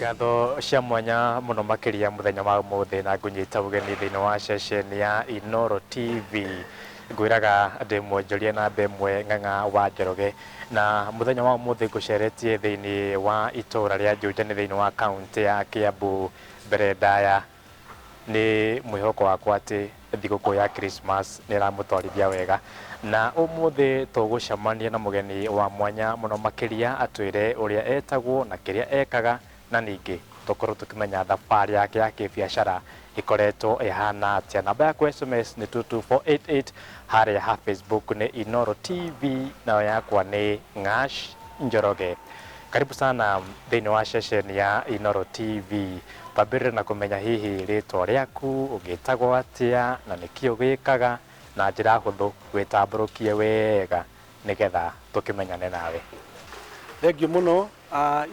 Ngatho cia mwanya muno makiria muthenya wa umuthi na ngunyita ugeni thiini wa session ya Inoro TV ngwiraga ndi mwonjoria na mbemwe ng'ang'a wa Njoroge na muthenya wa umuthi nguceretie thiini wa itura ria Njujani thiini wa kaunti ya Kiambu mbere ndaya ni mwihoko wakwa ati thiguku ya Christmas ni ramutwarithia wega na umuthi tugucemania na mugeni wa mwanya muno makiria atwire uria etagwo na kiria ekaga na ningi tukorwo tukimenya thabari yake ya kibiashara ikoretwo ihana atia. Namba ya SMS ni 22488 haria ha Facebook ni Inoro TV na yakwa ni Ng'ash Njoroge. Karibu sana thiini wa session ya Inoro TV. Twambirire na kumenya hihi ritwa riaku ugitagwo atia na nikio gikaga na njira huthu witamburukie wega nigetha tukimenyane nawe. Thengiũ mũno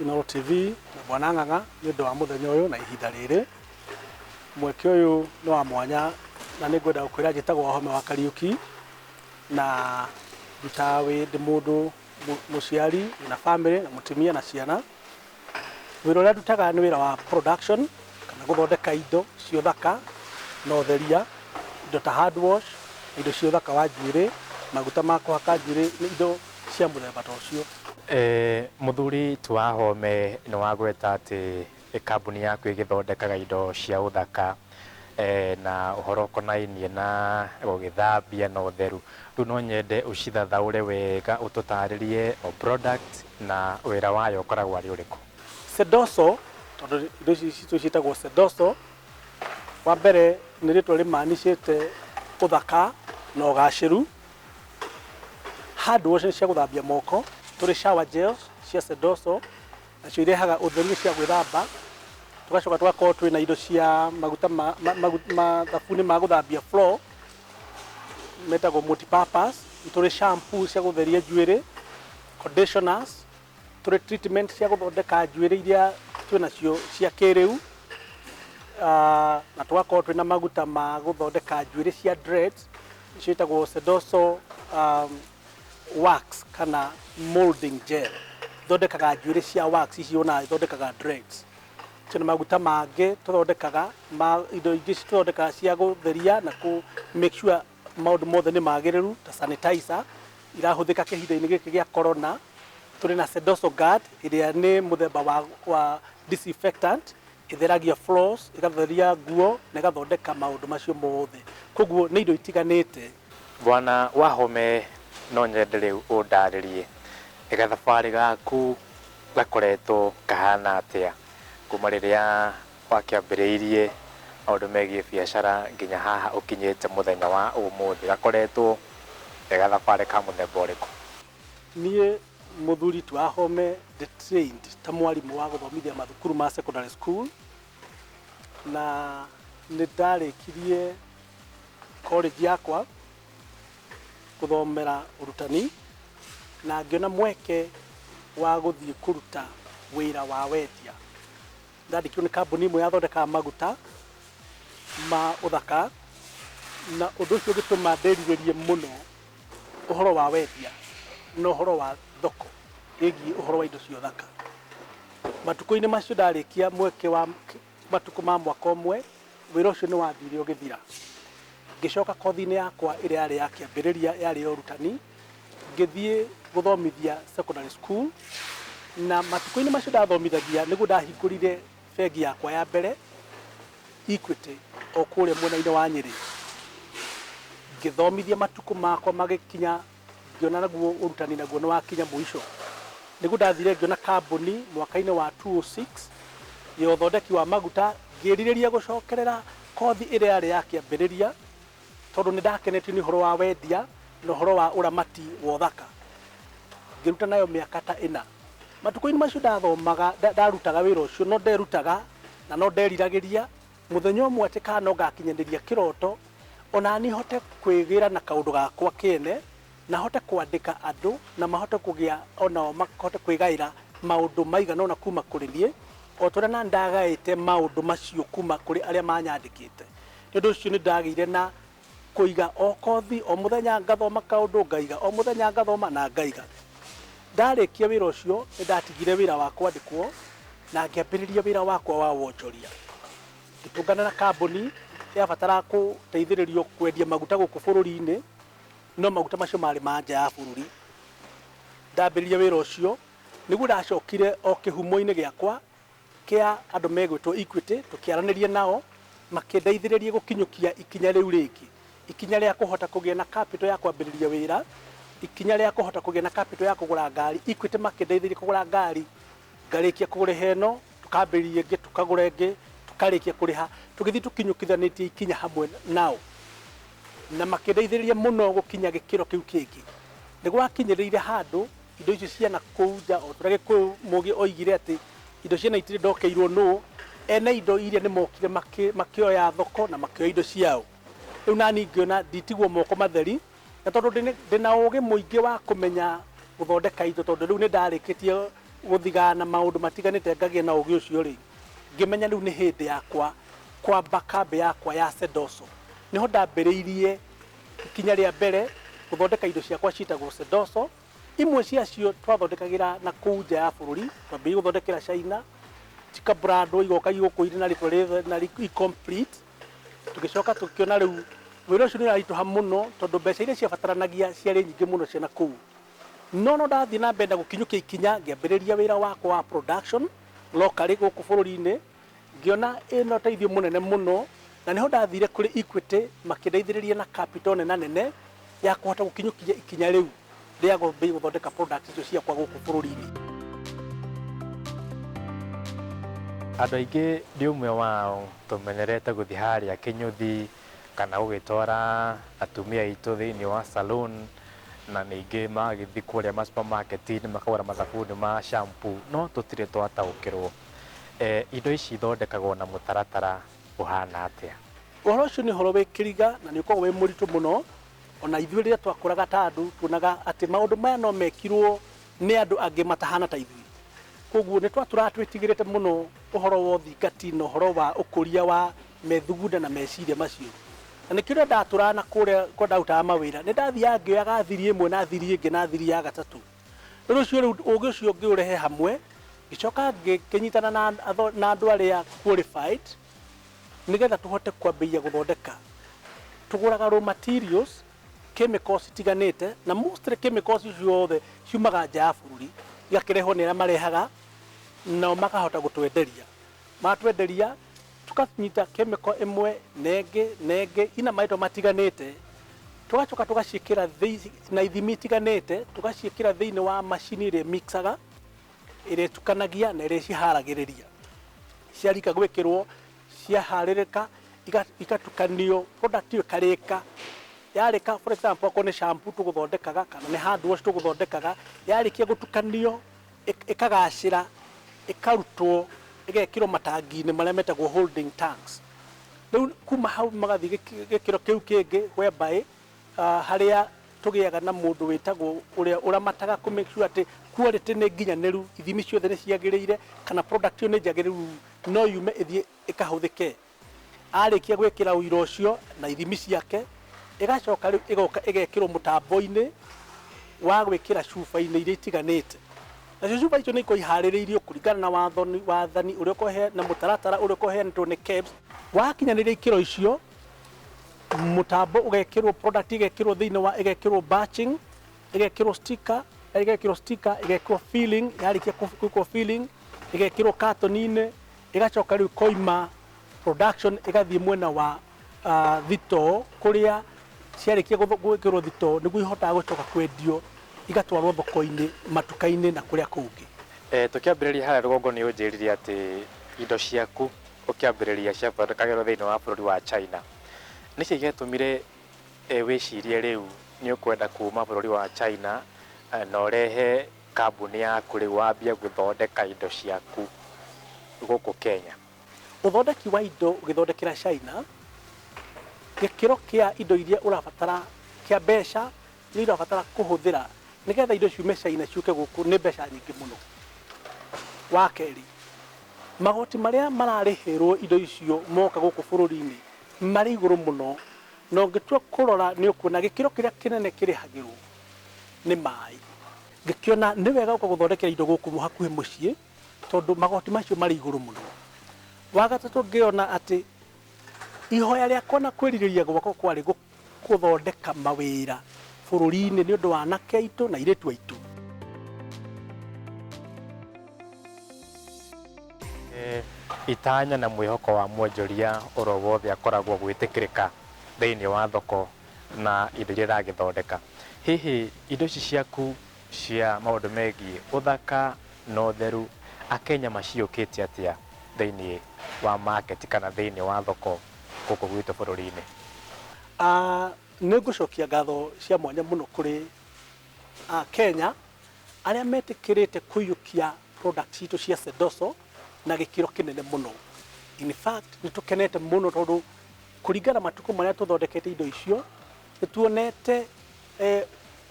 Inoro TV na Bwana Ng'ang'a nĩ ũndũ wa mũthenya ũyũ na ihinda rĩrĩ. Mweke ũyũ nĩ wa mwanya na nĩ ngwenda gũkwĩra njĩtagwo Wahome wa Kariuki na ndutaga ndĩ mũndũ mũciari na family na mũtumia na ciana. Wĩra ũrĩa ndutaga nĩ wĩra wa production kana gũthondeka indo cia ũthaka na ũtheria, indo ta hand wash, indo cia ũthaka wa njuĩrĩ, maguta ma kũhaka njuĩrĩ, nĩ indo cia mũthemba ta ũcio. Muthuri ti Wahome ni wagweta ati kambuni yaku igithondekaga indo cia uthaka na uhoro konainie na gugithambia na utheru. Riu no nyende ucithathaure wega ututaririe o product na wira wayo ukoragwo ari uriku. Sedoso, tondu indo ici twicitagwo Sedoso, wa mbere nĩ rĩtwa rĩmanicĩte uthaka na ũgacĩru. Hand wash nĩ cia gũthambia moko, tũrĩ shower gels cia Sedoso nacio irehaga ũtheru cia gwĩthamba. Tugacoka tugakorwo twĩna indo cia maguta mathabuni ma gũthambia floor metagwo multipurpose. Tũrĩ shampoo cia gũtheria njuĩrĩ, conditioners, tũrĩ treatment cia gũthondeka njuĩrĩ iria twĩnacio cia kĩrĩu, na tugakorwo twĩna maguta ma gũthondeka njuĩrĩ cia dreads icio itagwo Sedoso wax kana molding gel. Thondekaga njuĩrĩ cia wax icio na ithondekaga dreads. Tuna maguta mangĩ tũthondekaga indo ingĩ tũthondekaga cia gũtheria na ku make sure maũndũ mothe nĩ magĩrĩru ta sanitizer irahũthĩka kĩhinda-inĩ gĩkĩ gĩa corona. Tũrĩ na Sedoso guard ĩrĩa nĩ mũthemba wa disinfectant ĩtheragia floors, ĩgatheria nguo na ĩgathondeka maũndũ macio mothe. Koguo nĩ indo itiganĩte. Bwana Wahome no nyende rĩu ũndarĩrie gathabarĩ gaku gakoretwo kahana atia kuma rĩrĩa wakĩambĩrĩirie maũndũ megiĩ biacara nginya haha ũkinyĩte mũthenya wa ũmũthĩ, gakoretwo gathabarĩ ka mũthemba ũrĩkũ? Niĩ mũthuri ti Wahome ndĩ trained ta mwarimũ wa gũthomithia mathukuru ma secondary school na nĩ ndarĩkirie college yakwa gũthomera ũrutani na ngĩona mweke wa gũthiĩ kũruta wĩra wa wendia. Ndandĩkirwo nĩ kambuni ĩmwe yathondekaga maguta ma ũthaka na ũndũ ũcio ũgĩtũma ndĩrirĩrie mũno ũhoro wa wendia na ũhoro wa thoko ĩgiĩ ũhoro wa indo cia ũthaka. Matukũ-inĩ macio ndarĩkia mweke wa matukũ ma mwaka ũmwe, wĩra ũcio nĩ wathire ũgĩthira. Ngĩcoka kothi-inĩ yakwa ĩrĩa yarĩ ya kĩambĩrĩria yarĩ ya ũrutani, ngĩthiĩ gũthomithia secondary school na matukũ-inĩ macio ndathomithagia nĩguo ndahingũrire bengi yakwa ya mbere Equity o kũrĩa mwena-inĩ wa Nyĩrĩ. Ngĩthomithia matukũ makwa magĩkinya, ngĩona naguo ũrutani naguo nĩ wakinya mũico. Nĩguo ndathire ngĩona kambuni mwaka-inĩ wa 2006 ya ũthondeki wa maguta, ngĩrirĩria gũcokerera kothi ĩrĩa yarĩ ya kĩambĩrĩria tondũ nĩ ndakenetio nĩ ũhoro wa wendia na ũhoro wa ũramati wa ũthaka. Ngĩruta nayo mĩaka ta 4. Matukũ-inĩ macio ndarutaga wĩra ũcio, no nderutaga na no nderiragĩria mũthenya ũmwe atĩ kana no ngakinyanĩria kĩroto ona niĩ hote kwĩgĩra na kaũndũ gakwa kĩene na hote kwandĩka andũ na mahote kũgĩa onao mahote kwĩgaĩra maũndũ maigana ona kuma kũrĩ niĩ o tũrĩa na ndagaĩte maũndũ macio kuma kũrĩ arĩa manyandĩkĩte. Nĩ ũndũ ũcio nĩ ndagĩire na kũiga o kothi o mũthenya ngathoma kaũndũ ngaiga, o mũthenya ngathoma na ngaiga. Ndarĩkia wĩra ũcio nĩ ndatigire wĩra wa kwandĩkwo na ngĩambĩrĩria wĩra wakwa wa wonjoria. Ngĩtũngana na kambuni yabatara gũteithĩrĩrio kwendia maguta gũkũ bũrũri-inĩ, no maguta macio marĩ ma nja ya bũrũri. Ndambĩrĩria wĩra ũcio nĩguo ndacokire o kĩhumo-inĩ gĩakwa kĩa andũ megwĩtwo Equity, tũkĩaranĩria nao makĩndeithĩrĩria gũkinyũkia ikinya rĩu rĩngĩ, ikinya rĩa kũhota kũgĩa na capital ya kwambĩrĩria wĩra, ikinya rĩa kũhota kũgĩa na capital ya kũgũra ngari. Equity makĩndeithĩrĩria kũgũra ngari, ngarĩkia kũgũra heno, tũkambĩrĩria ĩngĩ, tũkagũra ĩngĩ, tũkarĩkia kũrĩha, tũgĩthiĩ tũkinyũkithanĩtie ikinya hamwe nao, na makĩndeithĩrĩria mũno gũkinya gĩkĩro kĩu kĩngĩ. Nĩguo wakinyĩrĩire handũ indo icio ciana kũu nja, o ũrĩa Gĩkũyũ mũgĩ oigire atĩ indo ciana itirĩ ndokeirwo nũũ, ene indo iria nĩ mokire makĩoya thoko na makĩoya indo ciao. Rĩu nani ngĩona nditigwo moko matheri, na tondũ ndĩna ũũgĩ mũingĩ wa kũmenya gũthondeka indo, tondũ rĩu nĩ ndarĩkĩtie gũthigana maũndũ matiganĩte ngagĩa na ũũgĩ ũcio rĩ, ngĩmenya rĩu nĩ hĩndĩ yakwa kwamba kambĩ yakwa ya Sedoso. Nĩho ndambĩrĩirie ikinya rĩa mbere gũthondeka indo ciakwa ciĩtagwo Sedoso. Imwe ciacio twathondekagĩra na kũu nja ya bũrũri, twambĩrĩirie gũthondekera China, cikabrandwo igoka igũkũ irĩ na rĩtwa rĩothe na complete. Tũgĩcoka tũkĩona rĩu wĩra ũcio nĩ ũraritũha mũno, tondũ mbeca iria ciabataranagia ciarĩ nyingĩ mũno cia na kũu. No ndathiĩ na mbere na gũkinyũkia ikinya, ngĩambĩrĩria wĩra wakwa wa production locally gũkũ bũrũri-inĩ, ngĩona ĩna ũteithio mũnene mũno, na nĩho ndathire kũrĩ Equity makĩndeithĩrĩria na capital nene ya kũhota gũkinyũkia ikinya rĩu rĩa gũthondeka products icio ciakwa gũkũ bũrũri-inĩ. Andũ aingĩ ndĩ ũmwe wao tũmenyerete gũthiĩ harĩa kĩnyũthi kana gũgĩtwara atumia aitũ thĩinĩ wa salon, na ningĩ magĩthiĩ kũrĩa ma supermarket-inĩ makagũra mathabuni ma shampoo, no tũtirĩ twataũkĩrwo indo ici ithondekagwo na mũtaratara ũhana atĩa. Ũhoro ũcio nĩ ũhoro wĩ kĩriga na nĩ ũkoragwo wĩ mũritũ mũno, ona ithuĩ rĩrĩa twakũraga ta andũ tuonaga atĩ maũndũ maya no mekirwo nĩ andũ angĩ matahana ta ithuĩ. Koguo nĩ twatũratwĩtigĩrĩte mũno ũhoro wa ũthingati na ũhoro wa ũkũria wa methugunda na meciria macio. Na nĩkĩo rĩrĩa ndatũraga na kũrĩa kwa ndarutaga mawĩra, nĩ ndathiaga ngĩoyaga thiri ĩmwe na thiri ĩngĩ na thiri ya gatatũ. Rĩu ũcio rĩu ũũgĩ ũcio ngĩũrehe hamwe, ngĩcoka ngĩnyitana na andũ arĩa qualified nĩgetha tũhote kwambĩrĩria gũthondeka. Tũgũraga raw materials, chemicals itiganĩte, na mostly chemicals ciothe ciumaga nja ya bũrũri, igakĩrehwo nĩ arĩa marehaga, nao makahota gũtwenderia. Matwenderia, tũkanyita chemical ĩmwe na ĩngĩ ina maitho matiganĩte, tũgacoka tũgaciĩkĩra na ithimi itiganĩte, tũgaciĩkĩra thĩinĩ wa macini ĩrĩa mixaga, ĩrĩa ĩtukanagia na ĩrĩa ciharagĩrĩria. Ciarĩka gwĩkĩrwo, ciaharĩrĩka, igatukanio, product ĩyo ĩkarĩka. Yarĩka, for example, okorwo nĩ shampoo tũgũthondekaga kana nĩ hand wash tũgũthondekaga, yarĩkia gũtukanio, ĩkagacĩra, ĩkarutwo, ĩgekĩrwo matangi-inĩ marĩa metagwo holding tanks. Rĩu kuma hau magathiĩ gĩkĩro kĩu kĩngĩ whereby harĩa tũgĩaga na mũndũ wĩtagwo ũrĩa ũramataga kũ make sure atĩ quality nĩ nginyanĩru, ithimi ciothe nĩ ciagĩrĩire, kana product ĩyo nĩ njagĩrĩru no yume ĩthiĩ ĩkahũthĩke. Arĩkia gwĩkĩra ũira ũcio na ithimi ciake, ĩgacoka rĩu ĩgoka ĩgekĩrwo mũtambo-inĩ wa gwĩkĩra cuba-inĩ iria itiganĩte. Nacio cuba icio nĩ ikoragwo iharĩrĩirio kũringana na wathani ũrĩa ũkohe na mũtaratara ũrĩa ũkoheanĩtwo nĩ KEBS. Wakinyanĩria ikĩro icio, mũtambo ũgekĩrwo, product igekĩrwo thĩinĩ wa, igekĩrwo batching, igekĩrwo sticker, igekĩrwo filling, yarĩkia gwĩkwo filling, igekĩrwo carton-inĩ, igacoka rĩu koima production igathiĩ mwena wa thitoo, kũrĩa ciarĩkia gwĩkĩrwo thitoo nĩguo ihotaga gũcoka kwendio, igatwarwo thoko-inĩ, matuka-inĩ na kũrĩa kũngĩ. Tũkĩambĩrĩria harĩa rũgongo nĩ ũnjĩrire atĩ indo ciaku ũkĩambĩrĩria ciathondekagĩrwo thĩinĩ wa bũrũri wa China. Nĩkĩ gĩatũmire wĩcirie rĩu nĩ ũkwenda kuma bũrũri wa China na ũrehe kambuni yaku rĩu wambie gũthondeka indo ciaku gũkũ Kenya? Ũthondeki wa indo ũgĩthondekera China, gĩkĩro kĩa indo iria ũrabatara kĩa mbeca nĩ irabatara kũhũthĩra nĩgetha indo ciume China ciũke gũkũ nĩ mbeca nyingĩ mũno. Wa kerĩ, magoti marĩa mararĩhĩrwo indo icio moka gũkũ bũrũri-inĩ marĩ igũrũ mũno, na ũngĩtua kũrora nĩ ũkuona gĩkĩro kĩrĩa kĩnene kĩrĩhagĩrwo nĩ maĩ. Ngĩkĩona nĩ wega gũka gũthondekera indo gũkũ hakuhĩ mũciĩ, tondu magoti macio mari iguru muno. Wa gatatu ngiona ati ihoya riakwa na kwiririria gwakwa kwari guthondeka mawira bururi-ini ni undu wa anake aitu na iritu aitu. Itanya na mwihoko wa mwonjoria oro wothe akoragwo gwitikirika thiini wa thoko na indo iria iragithondeka. Hihi indo ici ciaku cia maundu megie uthaka na utheru Akenya maciukitie atia thiini wa market kana thiini wa thoko guku gwitu bururi-ini? Nĩ ngũcokia ngatho cia mwanya mũno kũrĩ Kenya arĩa metĩkĩrĩte kũiyũkia products itũ cia Sedoso na gĩkĩro kĩnene mũno. In fact, nĩ tũkenete mũno tondũ kũringana matukũ marĩa tũthondekete indo icio nĩ tuonete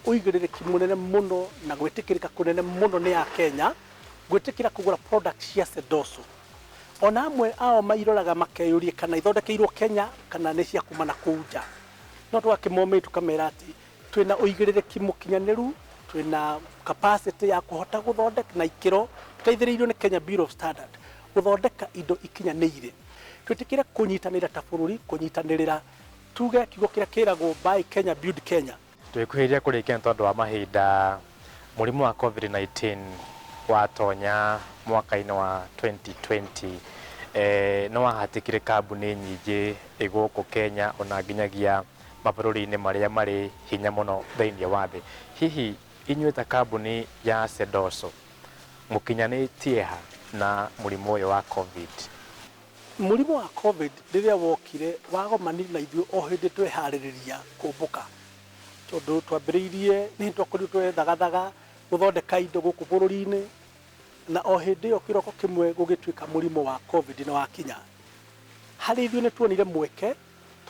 ũigĩrĩrĩki mũnene mũno na gwĩtĩkĩrĩka kũnene mũno nĩ Akenya gwĩtĩkĩra kũgũra products cia Sedoso. Ona amwe ao mairoraga makeyũria kana ithondekeirwo Kenya kana nĩ cia kuma na kũu nja. No twakĩmomĩ tukamera atĩ twĩna ũigĩrĩrĩki mũkinyanĩru, twĩna capacity ya kũhota gũthondeka na ikĩro tũteithĩrĩirio nĩ Kenya Bureau of Standard gũthondeka indo ikinyanĩire. Twĩtĩkĩre kũnyitanĩra ta bũrũri, kũnyitanĩrĩra tuge kiugo kĩrĩa kĩragwo Buy Kenya Build Kenya. Twĩkuhĩrĩria kũrĩkia tondũ wa mahinda mũrimũ wa COVID-19 watonya mwaka-inĩ wa 2020 no wahatĩkire kambuni nyingĩ gũkũ Kenya ona nginyagia mabũrũri-inĩ marĩa marĩ hinya mũno thĩinĩ wa thĩ. Hihi inyuĩ ta kambuni ya Sedoso mũkinyanĩtie ha na mũrimũ ũyũ wa COVID? Mũrimũ wa COVID rĩrĩa wokire wagomanire na ithuĩ o hĩndĩ tweharĩrĩria kũmbũka, tondũ twambĩrĩirie nĩ twakorirwo twethagathaga gũthondeka indo gũkũ bũrũri-inĩ na o hĩndĩ ĩyo kĩroko kĩmwe gũgĩtuĩka mũrimũ wa COVID nĩ wakinya. Harĩ ithuĩ nĩ tuonire mweke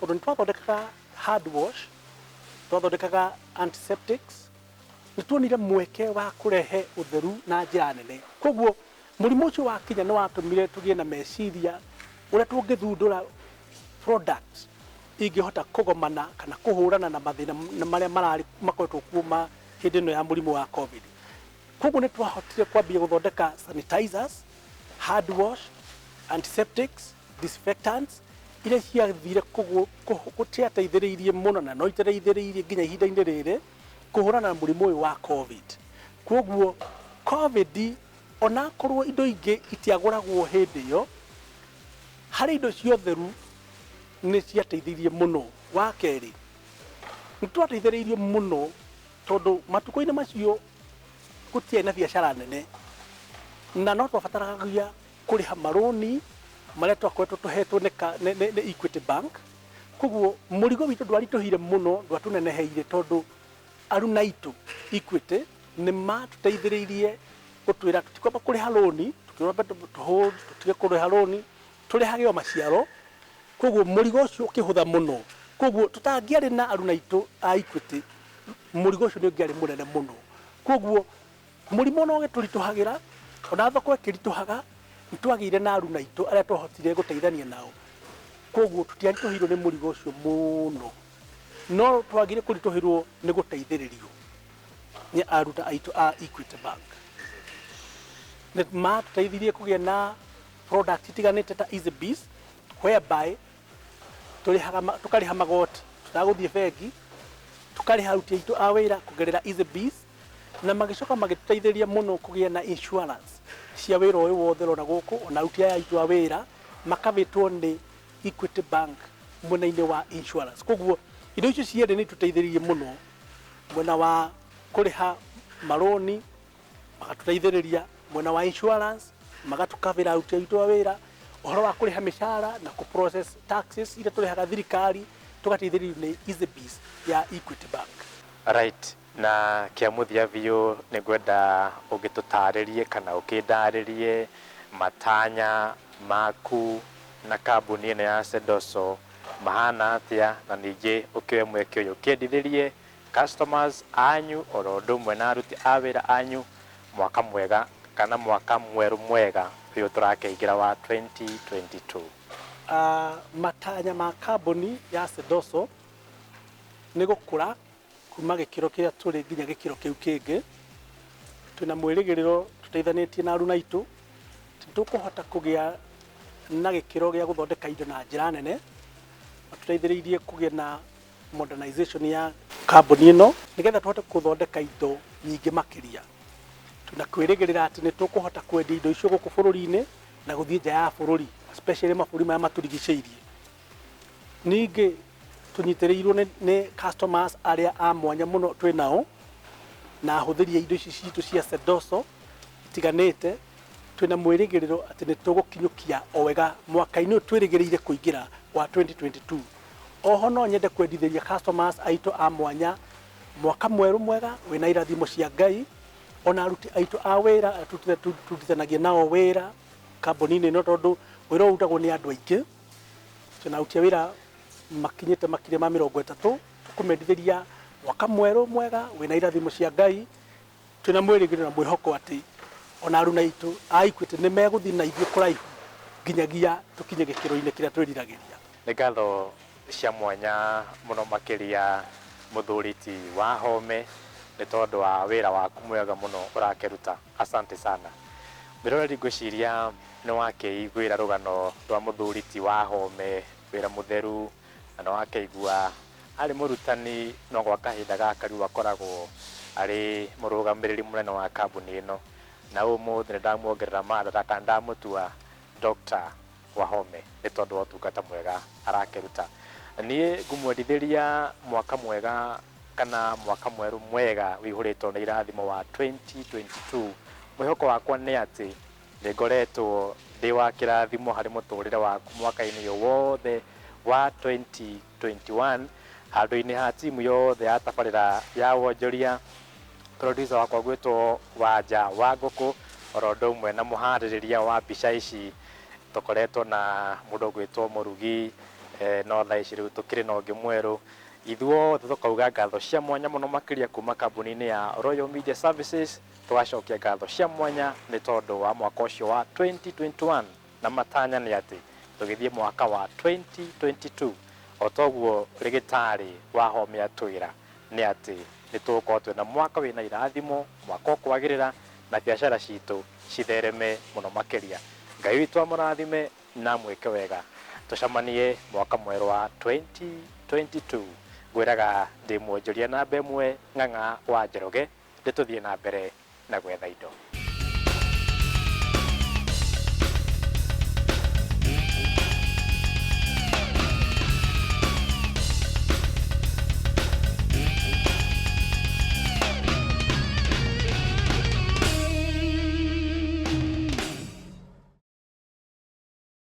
tondũ nĩ twathondekaga hand wash, twathondekaga antiseptics, nĩ tuonire mweke wa kũrehe ũtheru na njĩra nene. Koguo mũrimũ ũcio wakinya nĩ watũmire tũgĩe na meciria ũrĩa tũngĩthundũra products ingĩhota kũgomana kana kũhũrana na mathĩna marĩa makoretwo kuuma hĩndĩ ĩno ya mũrimũ wa COVID. Koguo nĩ twahotire kwambia gũthondeka sanitizers, hand wash, antiseptics, disinfectants iria ciathire gũteithĩrĩirie mũno na no iteithĩrĩirie nginya ihinda-inĩ rĩrĩ kũhũrana na mũrimũ ũyũ wa COVID. Koguo COVID ona korwo indo ingĩ itiagũragwo hĩndĩ ĩyo, harĩ indo cia ũtheru nĩ ciateithirie mũno. Wa kerĩ, nĩ twateithĩrĩirio mũno tondũ matukũ-inĩ macio gũtiarĩ na biacara nene na no twabataraga kũrĩha marũni marĩa twakoretwo tũhetwo nĩ Equity Bank. Koguo mũrigo witũ ndwaritũhire mũno, ndwatũneneheire tondũ aruna aitũ Equity nĩ matũteithĩrĩirie gũtwĩra tũtikwamba kũrĩha rũni, tũtige kũrĩha rũni, tũrĩhage o maciaro. Koguo mũrigo ũcio ũkĩhũtha mũno. Koguo tũtangĩarĩ na aruna aitũ a Equity, mũrigo ũcio nĩ ũngĩarĩ mũnene mũno. Koguo mũrimũ no gĩtũritũhagĩra, ona thoko ĩkĩritũhaga, nĩ twagĩire na aruna aitũ arĩa twahotire gũteithania nao. Koguo tũtiaritũhirwo nĩ mũrigo ũcio mũno, no twagire kũritũhĩrwo nĩ gũteithĩrĩrio nĩ aruta aitũ a Equity Bank. Nĩ matũteithirie kũgĩa na products itiganĩte ta Easy Biz, whereby tũkarĩha magoti tutagũthiĩ bengi, tũkarĩha aruti aitũ a wĩra kũgerera Easy Biz, na magĩcoka magĩtũteithĩria mũno kũgĩa na insurance cia wĩra ũyũ wothe ona gũkũ, ona aruti aya aitũ a wĩra makabĩtwo nĩ Equity Bank mwena-inĩ wa insurance. Koguo indo icio cierĩ nĩ tũteithĩrĩirie mũno mwena wa kũrĩha marũni, magatũteithĩrĩria mwena wa insurance, magatũkabĩra aruti aitũ a wĩra, ũhoro wa kũrĩha mĩcara na process taxes iria tũrĩhaga thirikari, tũgateithĩrĩrio nĩ Easy Biz ya Equity Bank. Right. Na kĩamuthia biũ nĩ ngwenda ũgĩtũtarĩrie kana ũkĩndarĩrie matanya maku na kambuni ĩno ya Sedoso mahana atĩa, na ningĩ ũkĩoe mweke ũyũ ũkĩendithĩrie customers anyu oro ũndũ ũmwe na aruti a wĩra anyu mwaka mwega kana mwaka mwerũ mwega ũyũ tũrakĩingĩra wa 2022. Matanya ma kambuni ya Sedoso nĩ gũkũra kuma gĩkĩro kĩrĩa tũrĩ nginya gĩkĩro kĩu kĩngĩ. Twĩna mwĩrĩgĩrĩro tũteithanĩtie na aruna aitũ tukuhota kugia na gikiro gia guthondeka indo na njira nene, tuteithiriirie kugia na modernization ya kambuni ino nigetha tuhote kuthondeka indo nyingi makiria. Tunakwirigirira ati ni tukuhota kwendia indo icio guku bururi-ini na guthie nja ya bururi, especially maburi maya maturigiceirie. Ningi tunyitiriirwo ni customers aria a mwanya muno twinao na ahuthiria indo ici citu cia Sedoso itiganite. Twina mwirigiriro ati ni tugukinyukia o wega mwaka-ini twirigiriire kuingira wa 2022. Oho no nyende kwendithiria customers aitu a mwanya mwaka mweru mwega wina irathimo cia Ngai, ona aruti aitu a wira tutithanagia nao wira kambuni-ini ino tondu wira urutagwo ni andu aingi. Tunarutia wira makinyite makire ma 30 tukumendithiria mwaka mweru mwega wina irathimo cia Ngai. Twina mwirigiriro na mwihoko ati ona aruna itu aikwite ni meguthi na ithuĩ kuraihu nginyagia tukinye gikiro-ini kiria twiriragiria. Nĩ ngatho cia mwanya muno makiria muthuriti wa Home nĩ tondu wa wira waku mwega muno urakeruta. Asante sana. Miroreri ngwiciria nĩ wakeiguĩra rugano rwa muthuriti wa Home, wira mutheru na nĩ wakeigua ari murutani no gwa kahinda gaka riu akoragwo ari murugamiriri munene wa kambuni ino, na umuthi nĩ ndamuongerera madaraka ndamutua Dr. Wahome nĩ tondu wa ũtungata mwega arakeruta. Niĩ ngumwendithĩria mwaka mwega kana mwaka mweru mwega wĩihũrĩtwo nĩ irathimo wa 2022. Mwĩhoko wakwa nĩ atĩ nĩ ngoretwo ndĩ wa kĩrathimo harĩ mũtũrĩre waku mwaka-inĩ ũyũ wothe wa 2021, handũ-inĩ ha timu yothe ya tabarĩra ya wonjoria, producer wakwa gwĩtwo Wanja wa Ngũkũ, oro ũndũ ũmwe na mũharĩrĩria wa mbica ici tukoretwo na mũndũ gwĩtwo Mũrugi, no thaa ici rĩu tũkĩrĩ na ũngĩ mwerũ. Ithuothe tukauga ngatho cia mwanya mũno makĩria kuma kambuni-inĩ ya Royal Media Services. Tũgacokia ngatho cia mwanya nĩ tondũ wa mwaka ũcio wa 2021, na matanya nĩ atĩ tũgĩthiĩ mwaka wa 2022 o toguo rĩgĩtarĩ wa Home atwĩra nĩ atĩ nĩ tũgũkorwo twĩna mwaka wĩna irathimo, mwaka ũkwagĩrĩra na biacara citũ cithereme mũno makĩria. Ngai witũ amũrathime na mwĩke wega. Tucamanie mwaka mwerũ wa 2022. Ngwĩraga ndĩ mwonjoria namba ĩmwe Ng'ang'a wa Njoroge, ndĩtũthiĩ na mbere na gwetha indo.